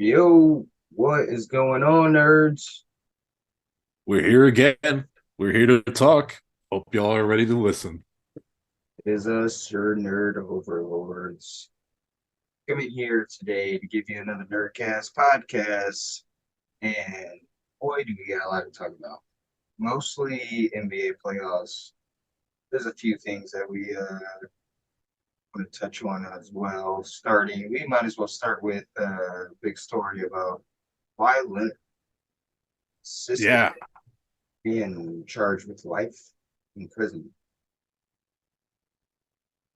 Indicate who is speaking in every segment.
Speaker 1: Yo, what is going on, nerds?
Speaker 2: We're here again. We're here to talk. Hope y'all are ready to listen.
Speaker 1: It is us, your nerd overlords. Coming here today to give you another Nerdcast podcast. And boy, do we got a lot to talk about. Mostly NBA playoffs. There's a few things that we want to touch on as well. We might as well start with a big story about why Leonard sister
Speaker 2: Yeah.
Speaker 1: being charged with life in prison.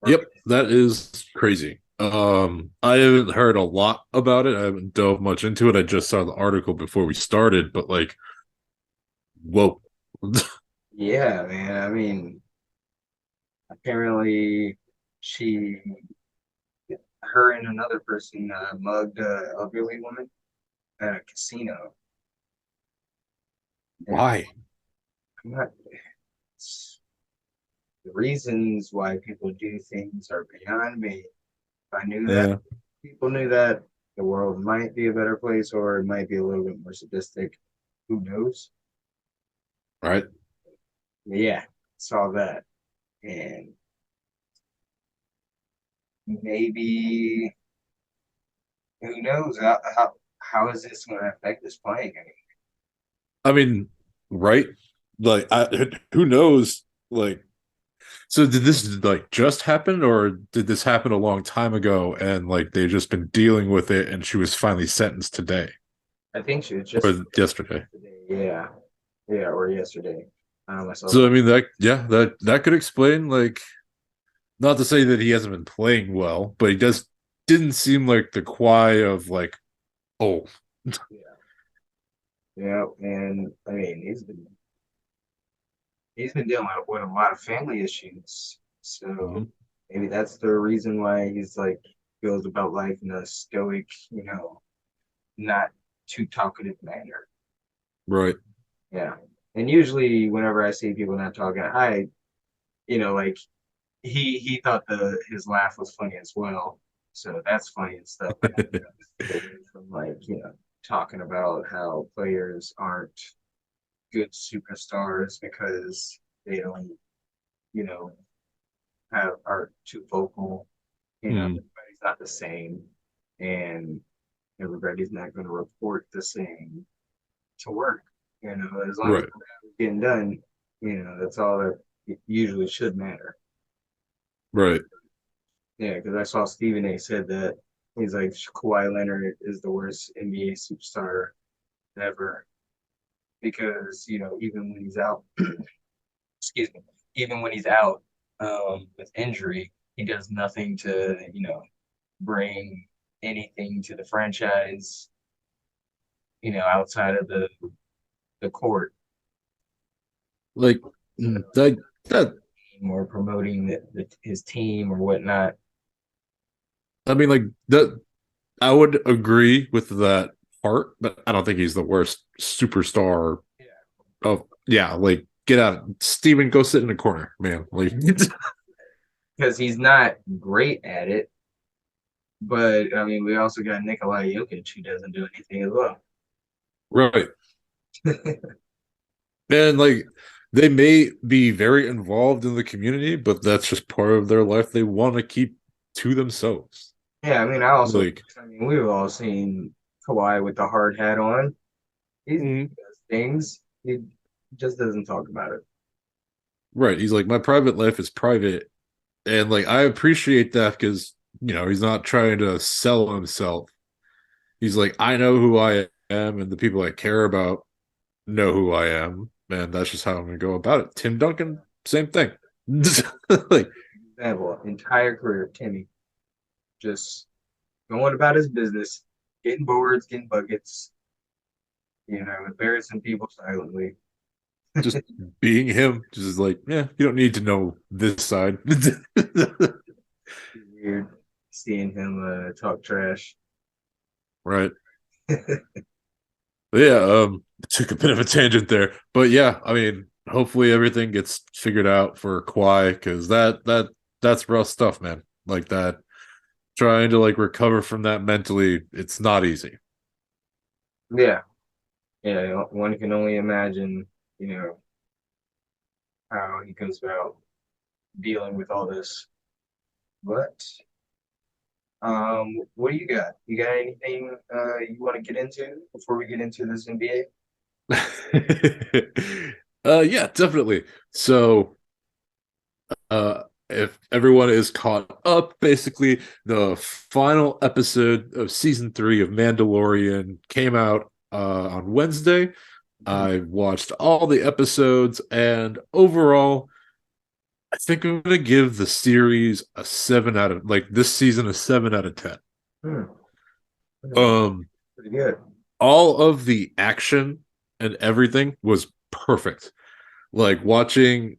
Speaker 1: Or
Speaker 2: Yep. That is crazy. I haven't heard a lot about it. I haven't delved much into it. I just saw the article before we started, but like, whoa.
Speaker 1: yeah, man. I mean, apparently, she, her and another person mugged a elderly woman at a casino. And
Speaker 2: Why?
Speaker 1: I'm not, the reasons why people do things are beyond me. If I knew that,
Speaker 2: Yeah.
Speaker 1: people knew that, the world might be a better place or it might be a little bit more sadistic. Who knows?
Speaker 2: Right.
Speaker 1: But yeah, saw that. And maybe, who knows? How is this going to affect this playing? I mean,
Speaker 2: I mean, right? Like, who knows? Like, so did this like just happen, or did this happen a long time ago and like they've just been dealing with it and she was finally sentenced today
Speaker 1: I think she was just
Speaker 2: or yesterday?
Speaker 1: today. Yeah, yeah, or yesterday. Myself.
Speaker 2: So I mean that yeah, that could explain like not to say that he hasn't been playing well, but he just didn't seem like the Kawhi of like, oh.
Speaker 1: Yeah, yeah, and I mean he's been dealing with a lot of family issues, so
Speaker 2: Mhm.
Speaker 1: maybe that's the reason why he's like goes about life in a stoic, not too talkative manner.
Speaker 2: Right.
Speaker 1: Yeah, and usually whenever I see people not talking, like he thought the his laugh was funny as well. So that's funny and stuff. But get away from like, talking about how players aren't good superstars because they don't, you know, have are too vocal.
Speaker 2: Hmm.
Speaker 1: Everybody's not the same and everybody's not gonna report the same to work. As long as
Speaker 2: Right.
Speaker 1: the job is getting done, that's all that usually should matter.
Speaker 2: Right.
Speaker 1: Yeah, because I saw Stephen A. said that he's like Kawhi Leonard is the worst NBA superstar ever because even when he's out, excuse me, even when he's out with injury, he does nothing to bring anything to the franchise, outside of the court
Speaker 2: Like that
Speaker 1: or promoting his team or whatnot.
Speaker 2: I mean like that I would agree with that part, but I don't think he's the worst superstar
Speaker 1: Yeah,
Speaker 2: of yeah, like get out. Steven, go sit in the corner, man. Like
Speaker 1: because he's not great at it. But I mean, we also got Nikolai Jokic who doesn't do anything as well.
Speaker 2: right. And like they may be very involved in the community, but that's just part of their life they want to keep to themselves.
Speaker 1: Yeah, I mean,
Speaker 2: Like,
Speaker 1: we've all seen Kawhi with the hard hat on. He
Speaker 2: mhm.
Speaker 1: does things. He just doesn't talk about it.
Speaker 2: Right. He's like, my private life is private. And like I appreciate that because he's not trying to sell himself. He's like, I know who I am, and the people I care about know who I am, and that's just how I'm gonna go about it. Tim Duncan, same thing. Like,
Speaker 1: Example, entire career, Timmy just going about his business, getting boards, getting buckets, embarrassing people silently.
Speaker 2: just being him, just like, yeah, you don't need to know this side.
Speaker 1: Weird seeing him talk trash.
Speaker 2: Right. But yeah, took a bit of a tangent there. But yeah, I mean, hopefully everything gets figured out for Kawhi because that's rough stuff, man. Like that, trying to like recover from that mentally, it's not easy.
Speaker 1: Yeah, yeah. One can only imagine, you know, how he goes about dealing with all this. But what do you got? You got anything you want to get into before we get into this NBA?
Speaker 2: Yeah, definitely. So, if everyone is caught up, basically, the final episode of season 3 of Mandalorian came out on Wednesday.
Speaker 1: Hmm.
Speaker 2: I watched all the episodes, and overall, I think I'm gonna give the series a 7 out of like this season a 7 out of 10.
Speaker 1: Hmm. Hmm.
Speaker 2: Um,
Speaker 1: Pretty good.
Speaker 2: all of the action and everything was perfect. Like watching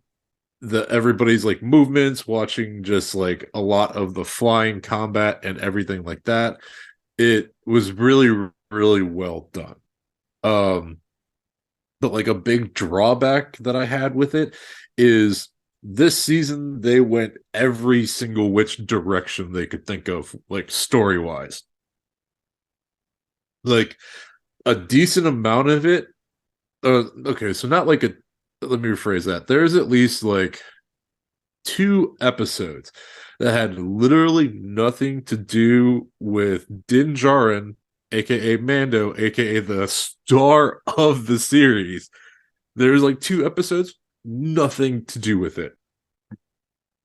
Speaker 2: the everybody's like movements, watching just like a lot of the flying combat and everything like that. It was really, really well done. Um, but like a big drawback that I had with it is this season they went every single which direction they could think of, like story wise. Like a decent amount of it. Okay, so not like a. Let me rephrase that. There's at least like 2 episodes that had literally nothing to do with Din Djarin, aka Mando, aka the star of the series. There's like 2 episodes, nothing to do with it.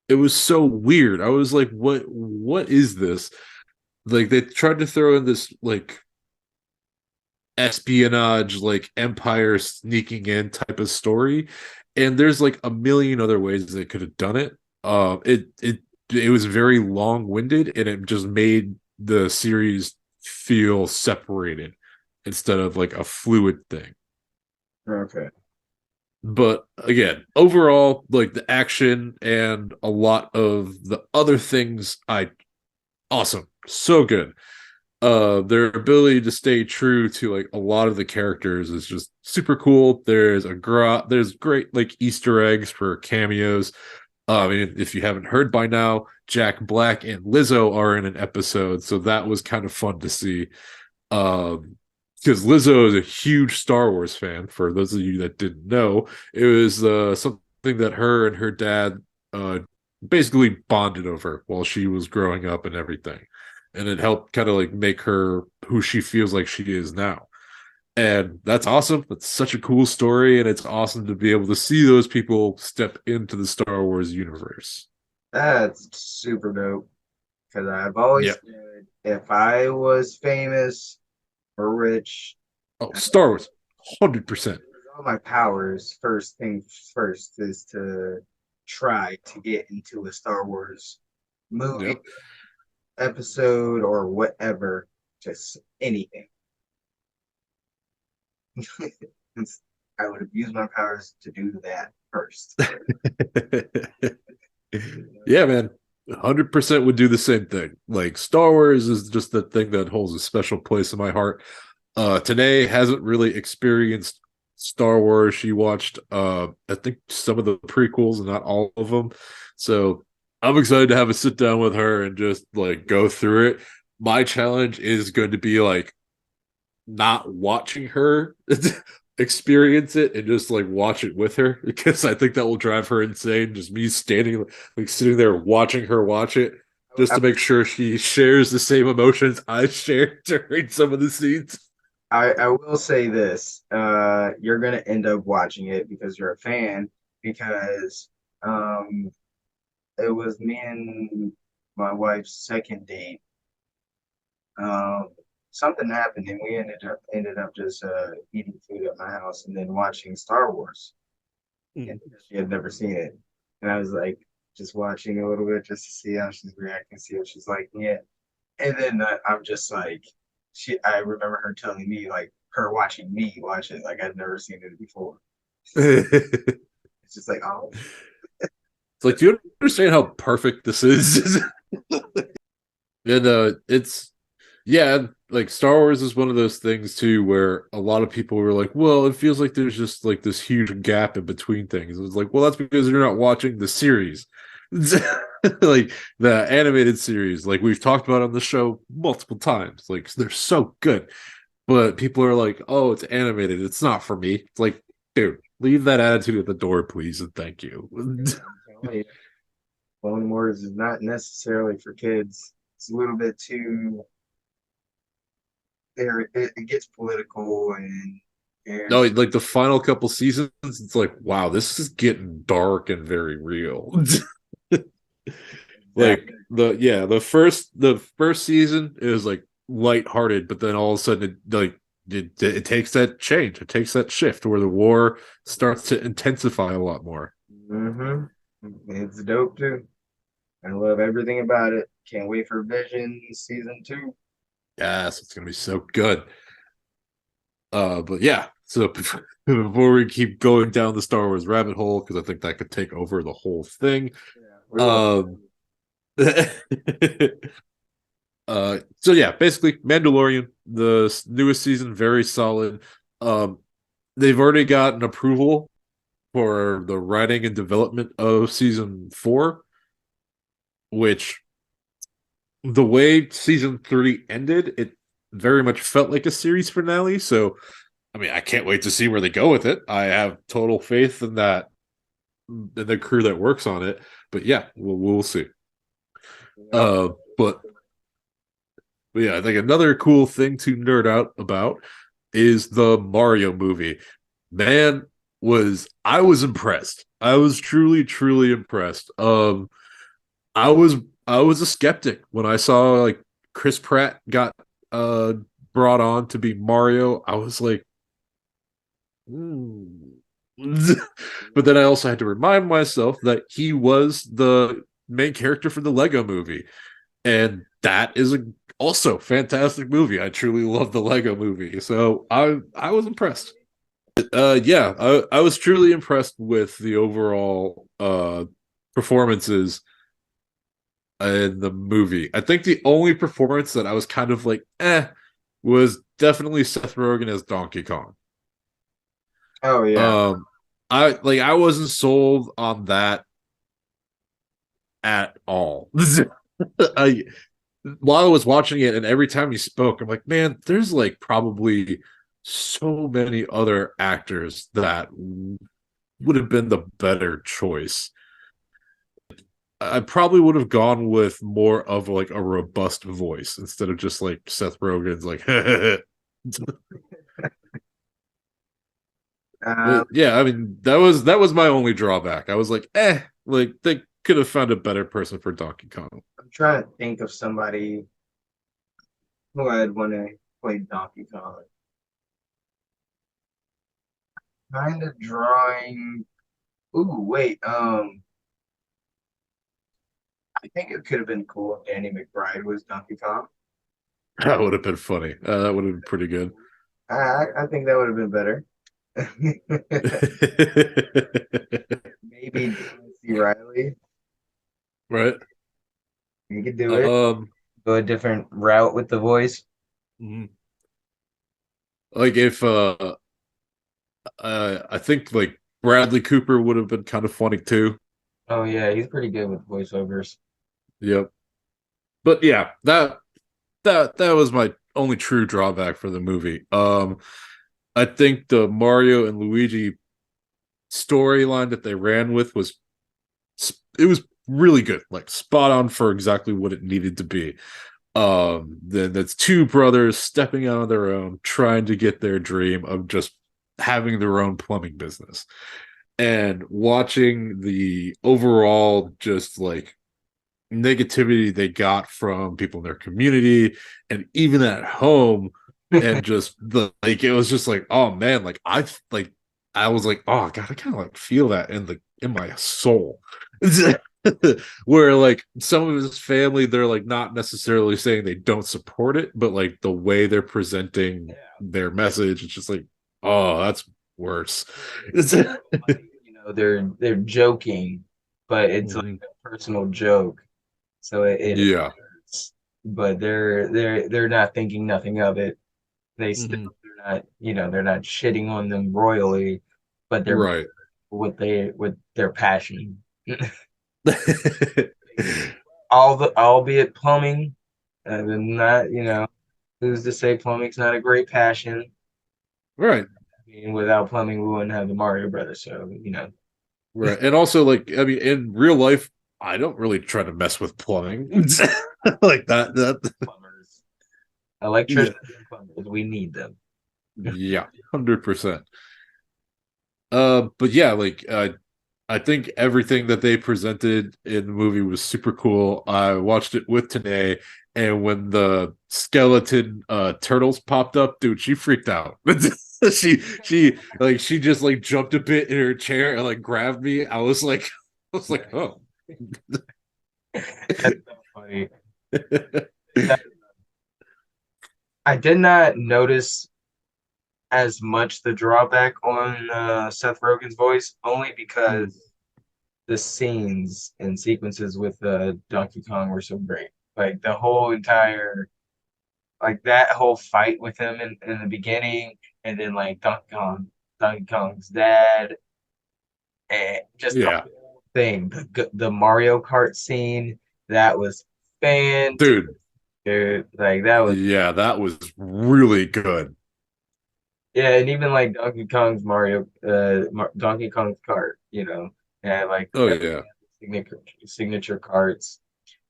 Speaker 2: It was so weird. I was like, what is this? Like they tried to throw in this like espionage, like empire sneaking in type of story. And there's like a million other ways they could have done it. It was very long-winded and it just made the series feel separated instead of like a fluid thing.
Speaker 1: Okay.
Speaker 2: But again, overall, like the action and a lot of the other things, I awesome, so good. Their ability to stay true to like a lot of the characters is just super cool. There's great like Easter eggs for cameos. I mean, if you haven't heard by now, Jack Black and Lizzo are in an episode, so that was kind of fun to see. Um, because Lizzo is a huge Star Wars fan. For those of you that didn't know, it was something that her and her dad uh, basically bonded over while she was growing up and everything, and it helped kind of like make her who she feels like she is now. And that's awesome. That's such a cool story, and it's awesome to be able to see those people step into the Star Wars universe.
Speaker 1: That's super dope. Because I've always
Speaker 2: Yeah.
Speaker 1: said if I was famous or rich,
Speaker 2: Oh,
Speaker 1: I
Speaker 2: Star
Speaker 1: would
Speaker 2: Wars, 100%.
Speaker 1: use all my powers. First thing first is to try to get into a Star Wars movie,
Speaker 2: Yep.
Speaker 1: episode, or whatever. Just anything. I would have used my powers to do that first.
Speaker 2: Yeah, man. 100% would do the same thing. Like Star Wars is just the thing that holds a special place in my heart. Today hasn't really experienced Star Wars. She watched I think some of the prequels and not all of them. So I'm excited to have a sit down with her and just like go through it. My challenge is going to be like not watching her experience it and just like watch it with her because I think that will drive her insane. Just me standing like sitting there watching her watch it just
Speaker 1: I,
Speaker 2: to make sure she shares the same emotions I shared during some of the scenes.
Speaker 1: I will say this: you're gonna end up watching it because you're a fan. Because um, it was me and my wife's second date. Um, Something happened, and we ended up just eating food at my house and then watching Star Wars. And
Speaker 2: Mm.
Speaker 1: she had never seen it, and I was like just watching a little bit just to see how she's reacting, see if she's like yeah. And then I'm just like, I remember her telling me like her watching me watch it like I'd never seen it before.
Speaker 2: It's
Speaker 1: It's just like oh,
Speaker 2: like, do you understand how perfect this is? And it's yeah, like Star Wars is one of those things too where a lot of people were like, well, it feels like there's just like this huge gap in between things. It was like, well, that's because you're not watching the series. Like the animated series, like we've talked about on the show multiple times. Like they're so good. but people are like, "Oh, it's animated. It's not for me." It's like, dude, leave that attitude at the door, please, and thank you.
Speaker 1: I'm telling you, Clone Wars is not necessarily for kids. It's a little bit too there. It gets political
Speaker 2: No,
Speaker 1: and
Speaker 2: like the final couple seasons, it's like, wow, this is getting dark and very real. Like
Speaker 1: exactly.
Speaker 2: the first season is like lighthearted, but then all of a sudden it takes that change, it takes that shift where the war starts to intensify a lot more.
Speaker 1: Mm-hmm. It's dope too. I love everything about it. Can't wait for Vision season two.
Speaker 2: Yes, it's gonna be so good. But yeah, so before we keep going down the Star Wars rabbit hole, because I think that could take over the whole thing.
Speaker 1: Yeah, we will.
Speaker 2: Um, so yeah, basically Mandalorian, the newest season, very solid. Um, they've already gotten approval for the writing and development of season 4, which the way season 3 ended, it very much felt like a series finale. So I mean, I can't wait to see where they go with it. I have total faith in that in the crew that works on it. But yeah, we'll see.
Speaker 1: Yep.
Speaker 2: Uh, but But yeah, I think another cool thing to nerd out about is the Mario movie. Man, I was impressed. I was truly impressed. I was I was a skeptic when I saw like Chris Pratt got uh brought on to be Mario. I was like, hmm. But then I also had to remind myself that he was the main character for the Lego movie. And that is a also fantastic movie. I truly love the Lego movie, so I was impressed. Yeah, I was truly impressed with the overall performances in the movie. I think the only performance that I was kind of like was definitely Seth Rogen as Donkey Kong.
Speaker 1: Oh yeah.
Speaker 2: Um, I wasn't sold on that at all. I while I was watching it, and every time he spoke, I'm like, man, there's like probably so many other actors that would have been the better choice. I probably would have gone with more of like a robust voice instead of just like Seth Rogen's like
Speaker 1: Um,
Speaker 2: yeah, I mean that was my only drawback. I was like, like they could have found a better person for Donkey Kong.
Speaker 1: I'm trying to think of somebody who I'd want to play Donkey Kong. Kind of drawing. Ooh, wait. I think it could have been cool if Danny McBride was Donkey Kong.
Speaker 2: That would have been funny. That would have been pretty good.
Speaker 1: I think that would have been better. Maybe John C. Riley.
Speaker 2: Right.
Speaker 1: You could do it.
Speaker 2: Um,
Speaker 1: Go a different route with the voice.
Speaker 2: mhm. Like if I think like Bradley Cooper would have been kind of funny too.
Speaker 1: Oh yeah, he's pretty good with voiceovers.
Speaker 2: Yep. But yeah, that was my only true drawback for the movie. I think the Mario and Luigi storyline that they ran with it was really good, like spot on for exactly what it needed to be. Then that's two brothers stepping out on their own, trying to get their dream of just having their own plumbing business. And watching the overall just like negativity they got from people in their community and even at home, and just the like it was just like, oh man, I was like, oh god, I kind of like feel that in my soul. Where like some of his family, they're like not necessarily saying they don't support it, but like the way they're presenting
Speaker 1: Yeah.
Speaker 2: their message, it's just like, oh, that's worse.
Speaker 1: They're joking, but it's like
Speaker 2: Mhm.
Speaker 1: a personal joke. So it
Speaker 2: Yeah.
Speaker 1: hurts. But they're not thinking nothing of it.
Speaker 2: Mhm.
Speaker 1: They're not, they're not shitting on them royally, but they're
Speaker 2: Right.
Speaker 1: with their passion. All the albeit plumbing, and not, Who's to say plumbing's not a great passion?
Speaker 2: Right.
Speaker 1: I mean, without plumbing, we wouldn't have the Mario Brothers. So,
Speaker 2: Right. And also, like, I mean, in real life, I don't really try to mess with plumbing. Like that.
Speaker 1: plumbers,
Speaker 2: Yeah.
Speaker 1: electricians, and plumbers, we need them.
Speaker 2: Yeah. 100%. But yeah, like I think everything that they presented in the movie was super cool. I watched it with Tanae, and when the skeleton turtles popped up, dude, she freaked out. she just like jumped a bit in her chair and like grabbed me. I was like, oh.
Speaker 1: That's so funny. That, I did not notice as much the drawback on Seth Rogen's voice, only
Speaker 2: Hmm.
Speaker 1: because the scenes and sequences with Donkey Kong were so great. Like the whole entire, like that whole fight with him in the beginning, and then like Donkey Kong's dad, and just the
Speaker 2: Yeah,
Speaker 1: whole thing. The Mario Kart scene that was fantastic.
Speaker 2: dude.
Speaker 1: Like that was
Speaker 2: Yeah, that was really good.
Speaker 1: yeah, and even like Donkey Kong's cart, and like
Speaker 2: Oh
Speaker 1: everybody
Speaker 2: yeah,
Speaker 1: had signature carts.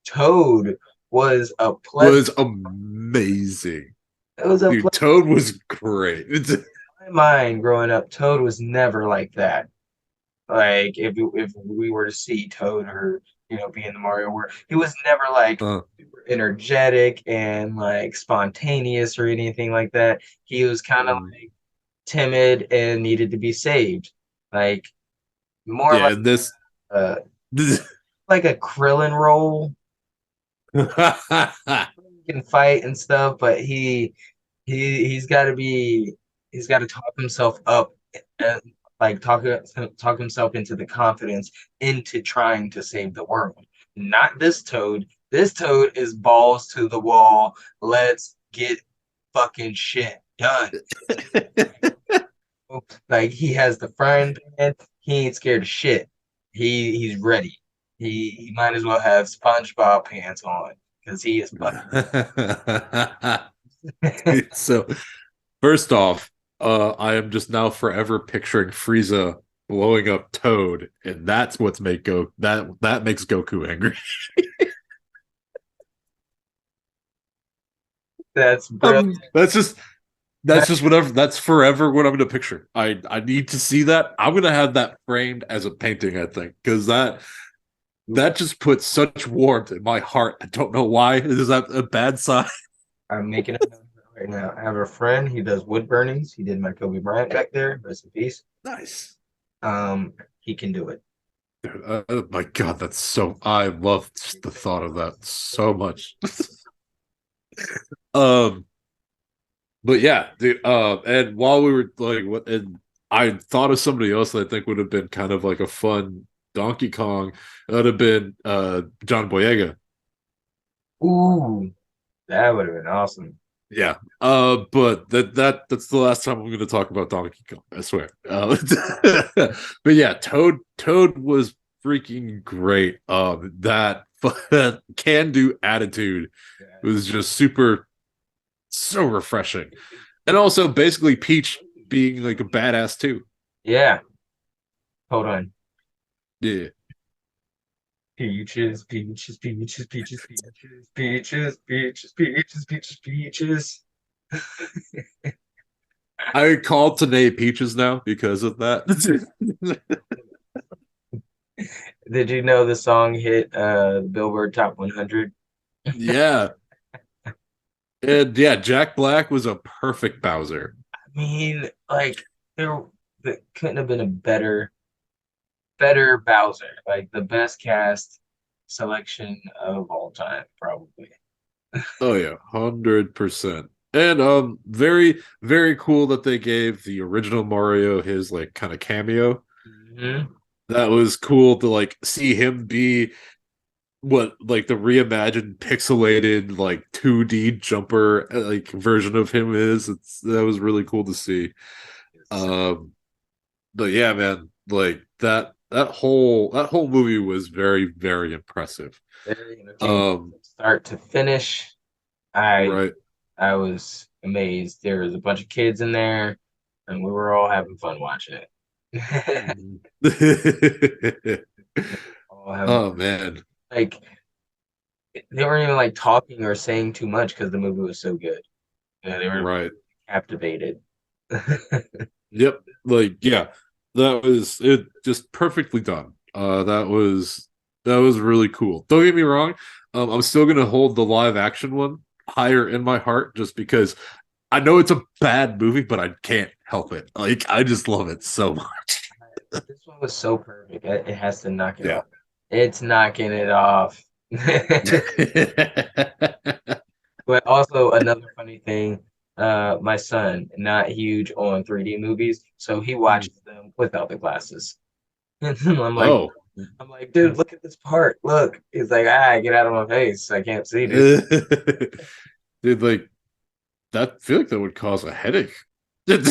Speaker 1: Toad was a pleasant.
Speaker 2: was amazing,
Speaker 1: It was a
Speaker 2: dude.
Speaker 1: pleasant.
Speaker 2: Toad was great.
Speaker 1: In my mind growing up, Toad was never like that. Like if we were to see Toad or be in the Mario world, he was never like
Speaker 2: uh,
Speaker 1: super energetic and like spontaneous or anything like that. He was kind of
Speaker 2: mm.
Speaker 1: like timid and needed to be saved. Like more
Speaker 2: Yeah,
Speaker 1: like
Speaker 2: and this.
Speaker 1: uh like a Krillin role. He can fight and stuff, but he's got to be he's got to talk himself up and like talk himself into the confidence into trying to save the world. Not this Toad. This Toad is balls to the wall. Let's get fucking shit done. Like he has the frying pan. He ain't scared of shit. He's ready. He might as well have SpongeBob pants on because he is fucking.
Speaker 2: So first off, I am just now forever picturing Frieza blowing up Toad, and that's what's make Go that makes Goku angry.
Speaker 1: That's brilliant.
Speaker 2: That's just whatever. That's forever what I'm gonna picture. I need to see that. I'm gonna have that framed as a painting. I think because that just puts such warmth in my heart. I don't know why. Is that a bad sign?
Speaker 1: I'm making it right now. I have a friend. He does wood burnings. He did my Kobe Bryant back there. Rest in peace.
Speaker 2: Nice.
Speaker 1: He can do it.
Speaker 2: Oh my god, that's so. I love just the thought of that so much. um, but yeah, dude. And while we were like, what, and I thought of somebody else that I think would have been kind of like a fun Donkey Kong. It would have been John Boyega.
Speaker 1: Ooh, that would have been awesome.
Speaker 2: Yeah. But that's the last time I'm going to talk about Donkey Kong. I swear. But yeah, Toad was freaking great. That can do attitude was just super so refreshing, and also basically Peach being like a badass too.
Speaker 1: Yeah. Hold on.
Speaker 2: Yeah.
Speaker 1: Peaches, peaches, peaches, peaches, peaches, peaches, peaches, peaches, peaches, peaches.
Speaker 2: I call Tanae Peaches now because of that.
Speaker 1: Did you know the song hit Billboard Top 100?
Speaker 2: Yeah. And yeah, Jack Black was a perfect Bowser.
Speaker 1: I mean, like there couldn't have been a better Bowser. Like the best cast selection of all time, probably.
Speaker 2: Oh yeah, 100%. And very very cool that they gave the original Mario his like kind of cameo.
Speaker 1: Hmm.
Speaker 2: That was cool to like see him be what like the reimagined pixelated like 2D jumper like version of him is. That was really cool to see.
Speaker 1: Yes.
Speaker 2: Um but yeah, man, like that whole movie was very very impressive.
Speaker 1: Very entertaining
Speaker 2: Um
Speaker 1: from start to finish. I
Speaker 2: right.
Speaker 1: I was amazed. There was a bunch of kids in there, and we were all having fun watching it.
Speaker 2: Mhm.
Speaker 1: All having
Speaker 2: Oh man,
Speaker 1: like they weren't even like talking or saying too much because the movie was so good. They were
Speaker 2: right.
Speaker 1: captivated.
Speaker 2: Yep. Like, yeah, that was it, just perfectly done. That was really cool. Don't get me wrong. I'm still gonna hold the live action one higher in my heart just because I know it's a bad movie, but I can't help it. Like, I just love it so much.
Speaker 1: This one was so perfect. It has to knock it
Speaker 2: Yeah.
Speaker 1: off. It's knocking it off. But also another funny thing, my son, not huge on 3D movies, so he
Speaker 2: Mm.
Speaker 1: watches them without the glasses. And
Speaker 2: Oh.
Speaker 1: I'm like, dude, look at this part. Look. He's like, get out of my face. I can't see this.
Speaker 2: Dude, like that, I feel like that would cause a headache at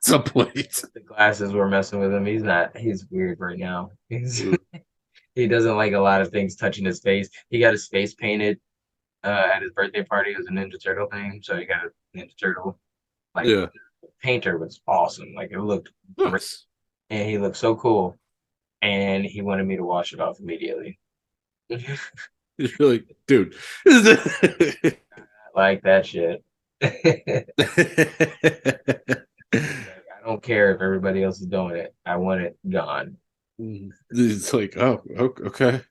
Speaker 2: some point.
Speaker 1: The glasses were messing with him. He's weird right now. He doesn't like a lot of things touching his face. He got his face painted at his birthday party. It was a Ninja Turtle thing, so he got a Ninja Turtle. Like
Speaker 2: Yeah.
Speaker 1: painter was awesome. Like it looked great,
Speaker 2: Nice.
Speaker 1: and he looked so cool. And he wanted me to wash it off immediately.
Speaker 2: You're like, dude.
Speaker 1: Like that shit. Like, I don't care if everybody else is doing it. I want it gone.
Speaker 2: It's like, oh, okay.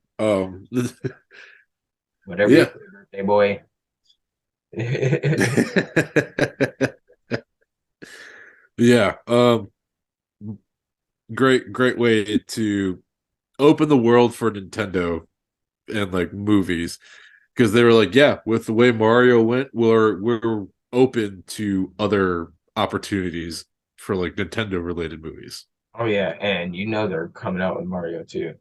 Speaker 1: Whatever you
Speaker 2: Yeah.
Speaker 1: do, birthday boy.
Speaker 2: Yeah. Great way to open the world for Nintendo and like movies because they were like, yeah, with the way Mario went, we're open to other opportunities for like Nintendo related movies.
Speaker 1: Oh yeah, and you know they're coming out with Mario too.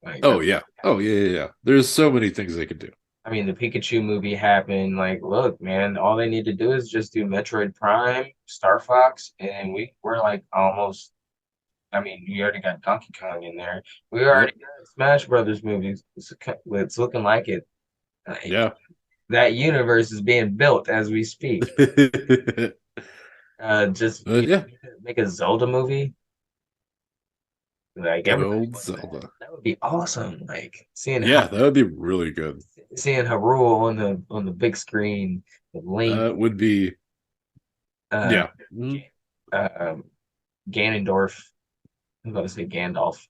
Speaker 1: Like
Speaker 2: Oh
Speaker 1: that's
Speaker 2: yeah. Oh yeah, yeah, yeah. There's so many things they could do.
Speaker 1: I mean the Pikachu movie happened. Like, look, man, all they need to do is just do Metroid Prime, Star Fox, and we're like almost I mean, you already got Donkey Kong in there. We already
Speaker 2: Yep.
Speaker 1: got Smash Brothers movies. It's looking like it. Like,
Speaker 2: Yeah.
Speaker 1: that universe is being built as we speak. Just
Speaker 2: Yeah.
Speaker 1: make a Zelda movie. Like
Speaker 2: Good
Speaker 1: everybody
Speaker 2: old
Speaker 1: wants that.
Speaker 2: Zelda.
Speaker 1: That would be awesome. Like
Speaker 2: Yeah, that would be really good.
Speaker 1: seeing Hyrule on the big screen with Link,
Speaker 2: That would be,
Speaker 1: uh,
Speaker 2: yeah. Mm.
Speaker 1: um, Ganondorf. I'm going to say Gandalf.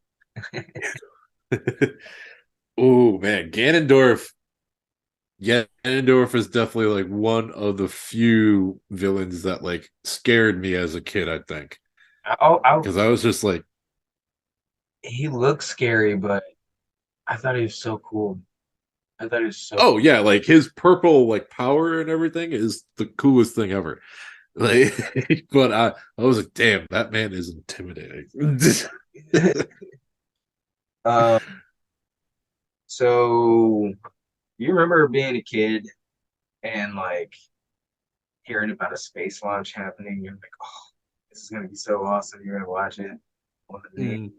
Speaker 2: Oh man, Ganondorf. Yeah, Ganondorf is definitely like one of the few villains that like scared me as a kid, I think.
Speaker 1: I,
Speaker 2: Because I was just like,
Speaker 1: he looks scary, but I thought he was so cool. I thought he was so
Speaker 2: oh yeah, like his purple like power and everything is the coolest thing ever. Like, but I was like, damn, that man is intimidating.
Speaker 1: Um, so you remember being a kid and like hearing about a space launch happening? You're like, oh, this is gonna be so awesome. You're gonna watch it on the news.
Speaker 2: Mm,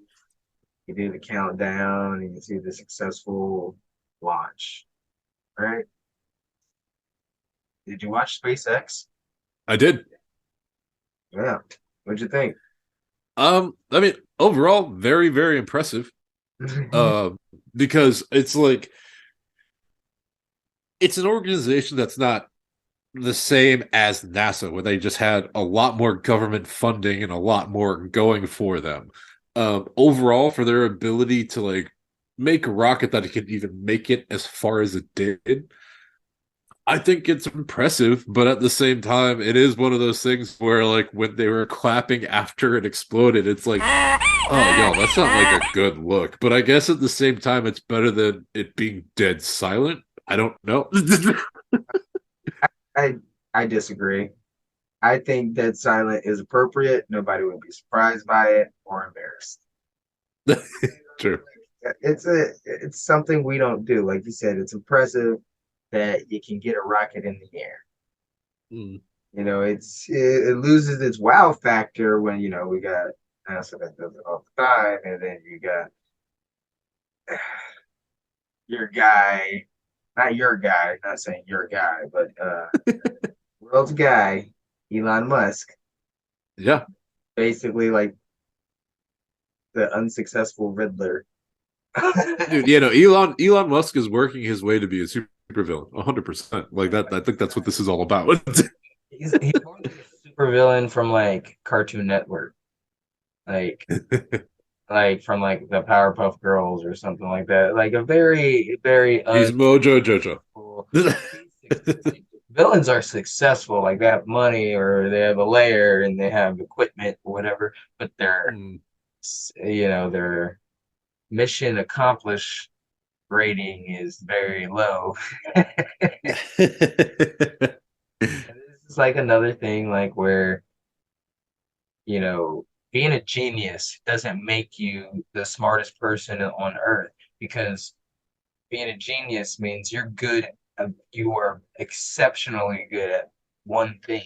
Speaker 1: You do the countdown and you see the successful launch, right? Did you watch SpaceX?
Speaker 2: I did.
Speaker 1: Yeah. What'd you think?
Speaker 2: I mean, overall, very, very impressive. Uh, because it's like it's an organization that's not the same as NASA, where they just had a lot more government funding and a lot more going for them. Overall, for their ability to like make a rocket that it could even make it as far as it did, I think it's impressive. But at the same time, it is one of those things where like when they were clapping after it exploded, it's like, oh, yo, that's not like a good look. But I guess at the same time, it's better than it being dead silent. I don't know.
Speaker 1: I I disagree. I think Dead Silent is appropriate. Nobody would be surprised by it or embarrassed.
Speaker 2: True.
Speaker 1: It's something we don't do. Like you said, it's impressive that you can get a rocket in the air.
Speaker 2: Mm.
Speaker 1: You know, it loses its wow factor when we got NASA that does it all the time, and then you got your guy, not your guy, not saying your guy, but world's guy, Elon Musk,
Speaker 2: Yeah,
Speaker 1: basically like the unsuccessful Riddler.
Speaker 2: dude. You know, Elon Musk is working his way to be a supervillain, 100%. Like that. I think that's what this is all about.
Speaker 1: He's more like a supervillain from like Cartoon Network, like from like the Powerpuff Girls or something like that. Like a very
Speaker 2: He's Mojo Jojo.
Speaker 1: like, villains are successful, like they have money or they have a layer and they have equipment or whatever, but
Speaker 2: Hmm.
Speaker 1: their mission accomplished rating is very low. And this is like another thing like where, you know, being a genius doesn't make you the smartest person on earth, because being a genius means you're good you are exceptionally good at one thing,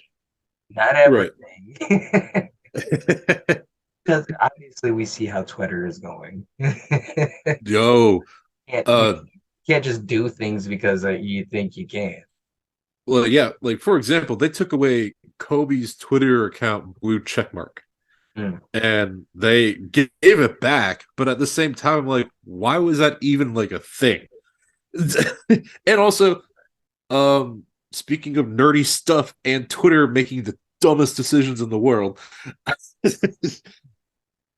Speaker 1: not
Speaker 2: Right.
Speaker 1: everything. Because obviously we see how Twitter is going.
Speaker 2: Yo,
Speaker 1: You
Speaker 2: uh,
Speaker 1: can't just do things because you think you can.
Speaker 2: well, yeah, like for example, they took away Kobe's Twitter account blue checkmark
Speaker 1: Mm.
Speaker 2: and they gave it back, but at the same time, like, why was that even like a thing? And also, um, speaking of nerdy stuff and Twitter making the dumbest decisions in the world,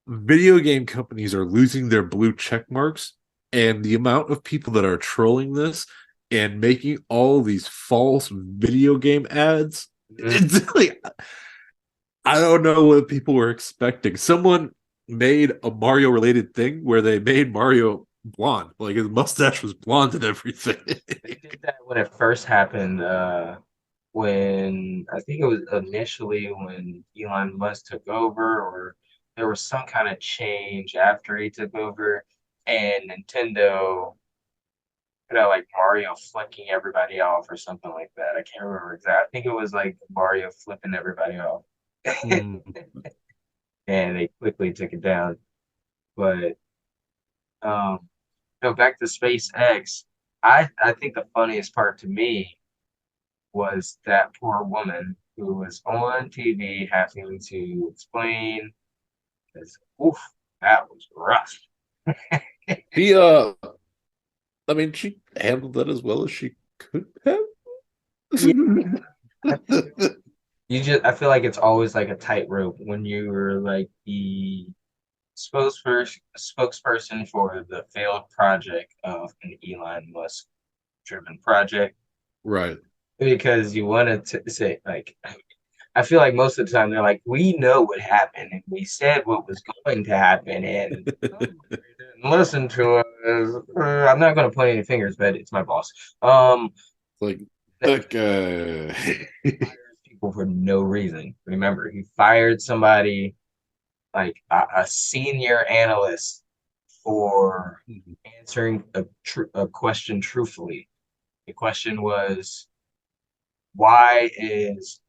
Speaker 2: video game companies are losing their blue check marks, and the amount of people that are trolling this and making all these false video game ads,
Speaker 1: Mm.
Speaker 2: it's like I don't know what people were expecting. Someone made a Mario related thing where they made Mario blonde, like his mustache was blonde and everything.
Speaker 1: They did that when it first happened. When I think it was initially when Elon Musk took over, or there was some kind of change after he took over, and Nintendo, like Mario flicking everybody off or something like that. I can't remember exactly. I think it was like Mario flipping everybody off,
Speaker 2: Hmm.
Speaker 1: and they quickly took it down. But no, back to SpaceX. I think the funniest part to me was that poor woman who was on TV having to explain this. Oof, that was rough.
Speaker 2: He I mean she handled that as well as she could have.
Speaker 1: Yeah, I feel, I feel like it's always like a tightrope when you're like the spokesperson for the failed project of an Elon Musk driven project,
Speaker 2: Right.
Speaker 1: because you want to say like, I feel like most of the time they're like, we know what happened and we said what was going to happen, and somebody didn't listen to us. I'm not going to point any fingers, but it's my boss.
Speaker 2: Like,
Speaker 1: That
Speaker 2: okay.
Speaker 1: fires people for no reason. Remember, he fired somebody like a senior analyst for answering a question truthfully. The question was, why is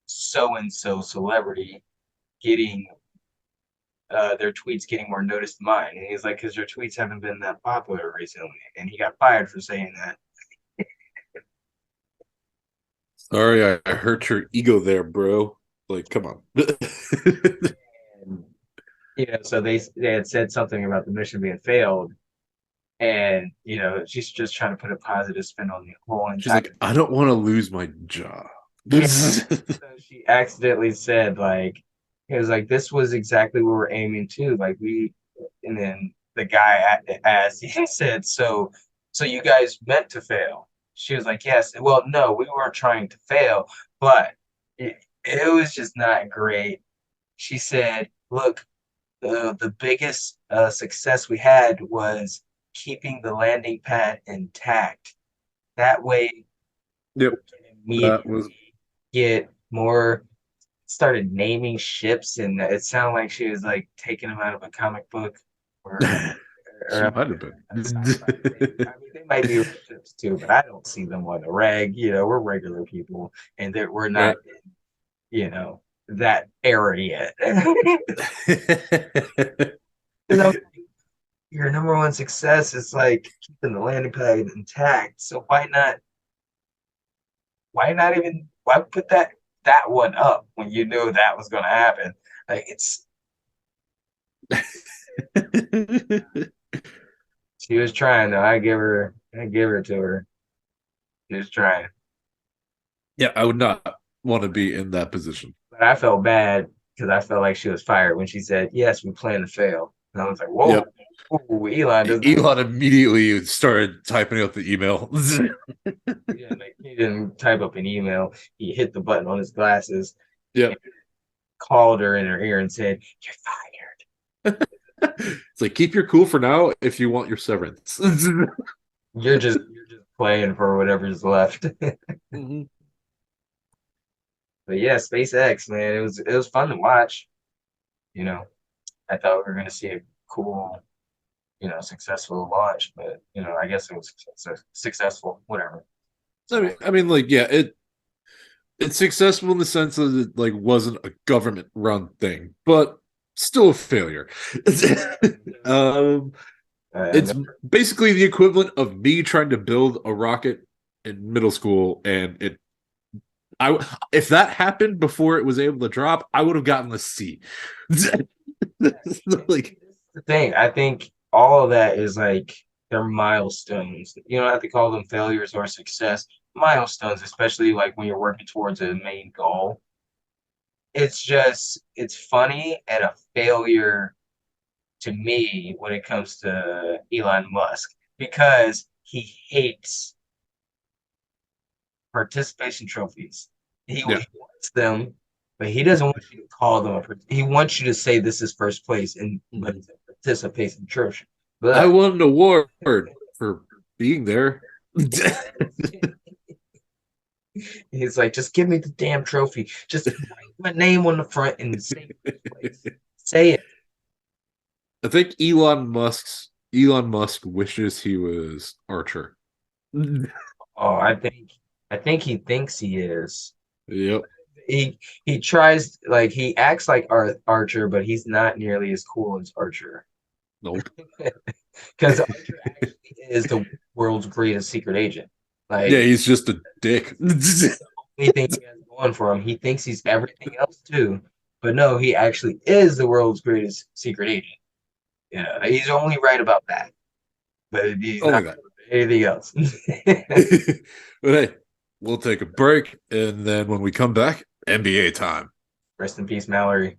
Speaker 1: so and so celebrity getting their tweets getting more noticed than mine? And he's like, because your tweets haven't been that popular recently. And he got fired for saying that.
Speaker 2: Sorry, I hurt your ego there, bro. Like, come on.
Speaker 1: And so they had said something about the mission being failed, and she's just trying to put a positive spin on the whole
Speaker 2: She's
Speaker 1: entire.
Speaker 2: like, I don't want to lose my job.
Speaker 1: Yeah. So she accidentally said like, it was like, this was exactly what we're aiming to. Like and then the guy asked, he said, so you guys meant to fail. She was like, yes. Well, no, we weren't trying to fail, but it was just not great. She said, look, the biggest success we had was keeping the landing pad intact. That way,
Speaker 2: Yep,
Speaker 1: we can
Speaker 2: that was.
Speaker 1: immediately get more. Started naming ships, and it sounded like she was like taking them out of a comic book, or
Speaker 2: She
Speaker 1: like
Speaker 2: might have
Speaker 1: a sci-fi thing.
Speaker 2: been.
Speaker 1: I mean, they might be real ships too, but I don't see them on the reg. We're regular people, and that we're not
Speaker 2: Right.
Speaker 1: that era yet. You know, your number one success is like keeping the landing pad intact. So why not? Why not even? why put that one up when you knew that was gonna happen? Like it's she was trying though. I give her to her. She was trying.
Speaker 2: Yeah, I would not want to be in that position.
Speaker 1: But I felt bad because I felt like she was fired when she said, "Yes, we plan to fail." And I was like, "Whoa,
Speaker 2: Yep.
Speaker 1: whoa, Elon does not."
Speaker 2: Elon immediately started typing up the email.
Speaker 1: He didn't type up an email. He hit the button on his glasses and
Speaker 2: Yep.
Speaker 1: called her in her ear and said, "You're fired.
Speaker 2: It's like keep your cool for now if you want your severance.
Speaker 1: You're just playing for whatever's left."
Speaker 2: Mhm.
Speaker 1: But yeah, SpaceX, man, it was fun to watch. You know, I thought we were gonna see a cool, successful launch, but I guess it was successful. Whatever. So
Speaker 2: I mean, like, yeah, it's successful in the sense that it like wasn't a government run thing, but still a failure. um,
Speaker 1: and
Speaker 2: it's basically the equivalent of me trying to build a rocket in middle school, and I if that happened before it was able to drop, I would have gotten a C. Like,
Speaker 1: the thing, I think all of that is like they're milestones. You don't have to call them failures or success. Milestones, especially like when you're working towards a main goal. It's funny and a failure to me when it comes to Elon Musk because he hates participation trophies.
Speaker 2: yeah,
Speaker 1: He wants them, but he doesn't want you to call them. He wants you to say this is first place and but it's a participation trophy.
Speaker 2: I
Speaker 1: But
Speaker 2: won an award for being there.
Speaker 1: he's like, just give me the damn trophy. Just write my name on the front and say first place. Say it.
Speaker 2: I think Elon Musk wishes he was Archer.
Speaker 1: Oh, I think he thinks he is.
Speaker 2: Yep.
Speaker 1: He tries like he acts like Archer, but he's not nearly as cool as Archer.
Speaker 2: Nope.
Speaker 1: Because Archer actually is the world's greatest secret agent.
Speaker 2: Yeah,
Speaker 1: Like
Speaker 2: he's just a dick.
Speaker 1: anything he has going for him, he thinks he's everything else too. But no, he actually is the world's greatest secret agent. He's only right about that, but he's
Speaker 2: Only
Speaker 1: not
Speaker 2: that.
Speaker 1: anything else.
Speaker 2: But hey, we'll take a break, and then when we come back, NBA time.
Speaker 1: Rest in peace, Mallory.